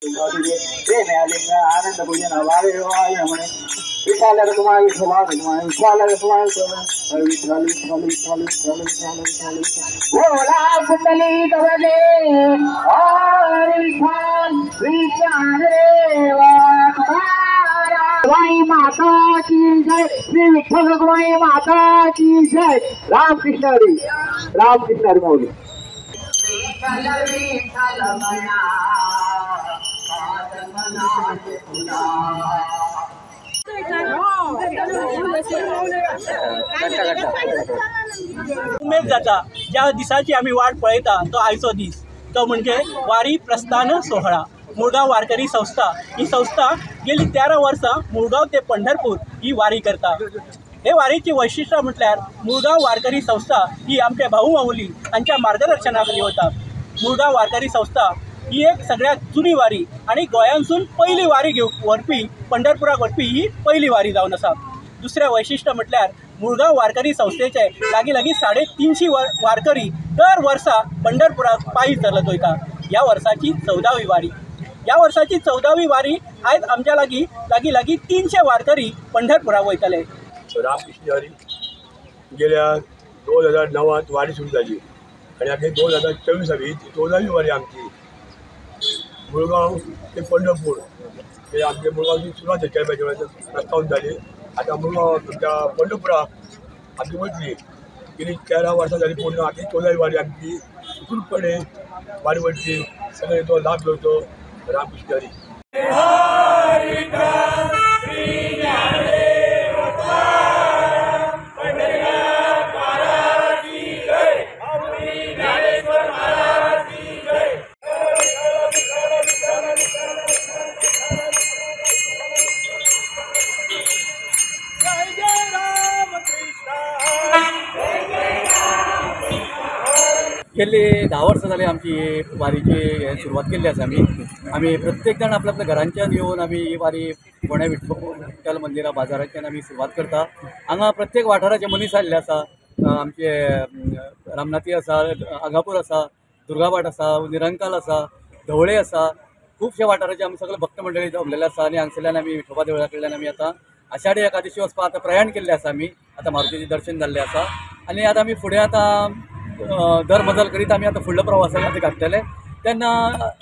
प्रेम आनंद पूजन वारे म्हणे विठाला तुम्हाला विठला विठला विठ्ठल विठ्ठल विठ्ठल विठ्ठल विठ्ठल विठ्ठल बोला कुंडली गवले हरी छान विचार देवा वाई माता की जय श्री विठ्ठल वाई माता की जय रामकृष्ण हरी माऊली उमेद जाता ज्या दिसाची आम्ही वाट पळयता तो आयचो दीस तो म्हणजे वारी प्रस्थान सोहळा। मुळगाव वारकरी संस्था ही संस्था गेली 13 वर्सां मुळगाव ते पंढरपूर ही वारी करता। हे वारीची वैशिष्ट्य म्हटल्यार मुळगाव वारकरी संस्था ही आमचे भाऊ माऊली हांच्या मार्गदर्शनाखाली वता। मुळगाव वारकरी संस्था ही एक सगळ्यात जुनी वारी आणि गोंयांसून पहिली वारी व्हरपी पंढरपुराक व्हरपी ही पहिली वारी जावन आसा। दुसरें वैशिष्ट्य म्हटल्यार मुळगाव वारकरी संस्थेचे लागीं 350 वारकरी दर वर्सा पंढरपुराक पायी चलत वयता। ह्या वर्साची 14वी वारी। ह्या वर्साची 14वी वारी आयज आमच्या लागीं 300 वारकरी पंढरपुराक वयतले। रामकृष्ण हरी गेल्या 2009 वारी सुरू झाली आणि आगे 2024 14वी वारी आमची मुळगाव ते पंढरपूर हे आमचे मुळगावची सुरुवात केल्या प्रस्तावना झाली। आता मुळगाव तुमच्या पंढरपुराक आमची वयतली गेली 13 वर्सां झाली पूर्ण। आधी 14वी वारी आमची सुखरूपपणे वारी वयतली। सगळे तो लाभ घेवचो। रामकृष्ण हरी। गेली 10 वर्सां जाली आमची वारीची सुरवात केल्ली आसा। आमी प्रत्येक जाण आपल्या घरांच्यान येवन आमी ही वारी फोंड्या विठ्ठल मंदिरा बाजाराच्यान आमी सुरवात करता। हांगा प्रत्येक वाठाराचे मनीस आयिल्ले आसा। आमचे रामनाथी आसा, आगापूर आसा, दुर्गाबाट आसा, निरंकाल आसा, धवळे आसा, खुबशे वाठाराचे आमी सगळे भक्त मंडळी जमलेले आसा आणि हांगसरल्यान आमी विठोबा देवळा कडल्यान आमी आतां आषाढी एकादशी वचपाक आतां प्रयाण केल्लें आसा। आमी आतां मारुतीचें दर्शन जाल्लें आसा आणि आतां आमी फुडें आतां दर बदल करीत आमी आतां फुडलो प्रवासाक आतां घातलेले। तेन्ना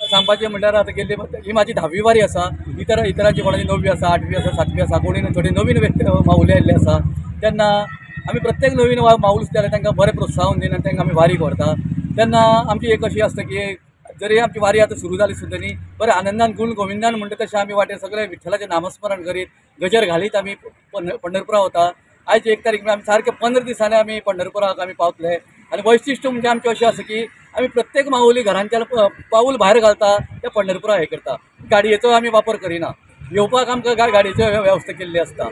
सांगपाचें म्हळ्यार आतां गेल्ली ही म्हाजी 10वी वारी आसा। इतरांची कोणाची 9वी आसा, 8वी आसा, 7वी आसा, कोणी थोडी नवीन माऊली आयिल्ले आसा। तेन्ना आमी प्रत्येक नवीन माऊल जाल्यार तांकां बरें प्रोत्साहन दिवन तांकां आमी वारी व्हरता। तेन्ना आमची एक अशी आसता की जरी आमची वारी आतां सुरू जाली सुद्दां न्ही बरें आनंदान गुण गोविंदान म्हणटा तशें आमी वाटेर सगळे विठ्ठलाचें नामस्मरण करीत गजर घालीत आमी पंढरपुरा वता। आयज 1 तारीख आमी सारके 15 दिसांनी आमी पंढरपुराक आमी पावतले। आणि वैशिष्ट्य म्हणजे आमचें अशें आसा की आमी प्रत्येक माऊली घरांच्या पाऊल भायर घालता त्या पंढरपुरा हे करता। गाडयेचो आमी वापर करिना। येवपाक आमकां गाडयेची वेवस्था केल्ली आसता।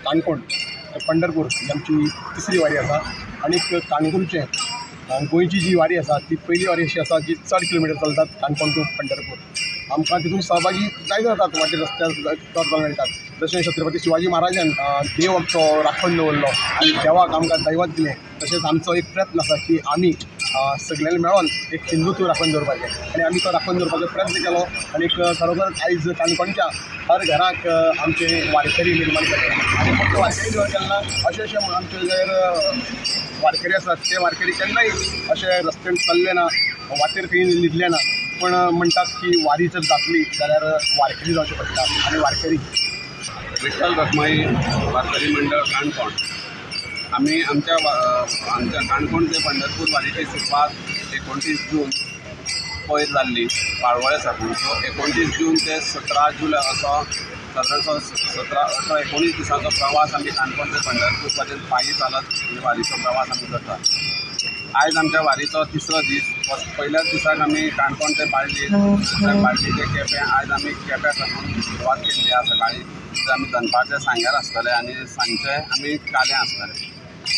काणकोण पंढरपूर ही आमची 3री वारी आसा। आणि काणकोणचे गोंयची जी वारी आसा ती पहिली वारी अशी आसा जी 4 किलोमीटर चलतात काणकोण टू पंढरपूर। आमकां तितून सहभागी जाय जातात वाटेर रस्त्यार चड मेळटात। जशें छत्रपती शिवाजी महाराजान देव आमचो राखण दवरलो आणि देवाक आमकां दैवत दिलें तशेंच आमचो एक प्रयत्न आसा की आमी सगळ्यांनी मेळोन एक हिंदुत्व राखून दवरपाचें आणि आमी तो राखून दवरपाचो प्रयत्न केलो। आणि खरोखर आयज काणकोणच्या हर घराक आमचे वारकरी निर्माण केले आणि फक्त वारकरी निर्माण केन्ना अशें आमचे जर वारकरी आसात ते वारकरी केन्नाय अशे रस्त्यान चल्ले ना, वाटेर खंय न्हिदले ना, पण म्हणटात की वारी जर जातली जाल्यार वारकरी जावचें पडटा। आणि वारकरी विठ्ठल रखमाई वारकरी मंडळ काणकोण आम्ही आमच्या काणकोण ते पंढरपूर वारीची सुरवात 29 जून पयर जाल्ली पाळवळे साकून। सो 29 जून ते 17 जुलय असो सादारणसो 17-19 दिसांचो प्रवास आमी काणकोण ते पंढरपूर पर्यंत पायी चालत वारीचो प्रवास आमी करतात। आयज आमच्या वारीचो 3रो दीस। पहिल्याच दिसाक आमी काणकोण ते बाळ्ळी बाळ्ळी ते केपें आयज आमी केप्यां साकून सुरवात केल्ली आसा सकाळी आमी दनपारचे सांग्यार आसतले आनी सांजचे आमी काल्यां आसतले.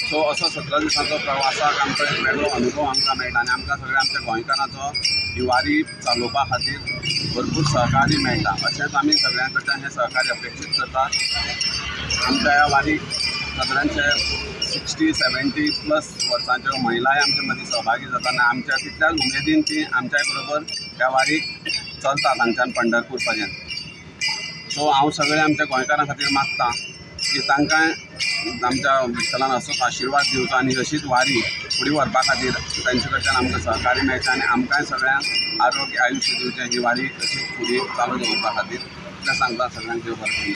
सो असो 17 दिसांचो प्रवासाक आमचो एक वेगळो अनुभव आमकां मेळटा आनी आमकां सगळ्या आमच्या गोंयकारांचो ही वारी चालोवपा खातीर भरपूर सहकार्य मेळटा. अशेंच आमी सगळ्यां कडच्यान हें सहकार्य अपेक्षीत करतात. आमच्या ह्या वारीक सगळ्यांचे 60-70+ वर्सांच्यो महिलाय आमचे मदीं सहभागी जाता आनी आमच्या तितल्याच उमेदीन ती आमच्या बरोबर ह्या वारीक चलतात हांगच्यान पंढरपूर पर्यंत. सो हांव सगळ्या आमच्या गोंयकारां खातीर मागतां की तांकांय आमच्या विठ्ठलान असोच आशिर्वाद दिवचो आनी अशीच वारी फुडें व्हरपा खातीर तांचे कडच्यान आमकां सहकार्य मेळचें आनी आमकांय सगळ्यांक आरोग्य आयुश्य दिवचें ही वारी अशीच फुडें चालू दवरपा खातीर तें सांगता सगळ्यांक देव बरें करूं.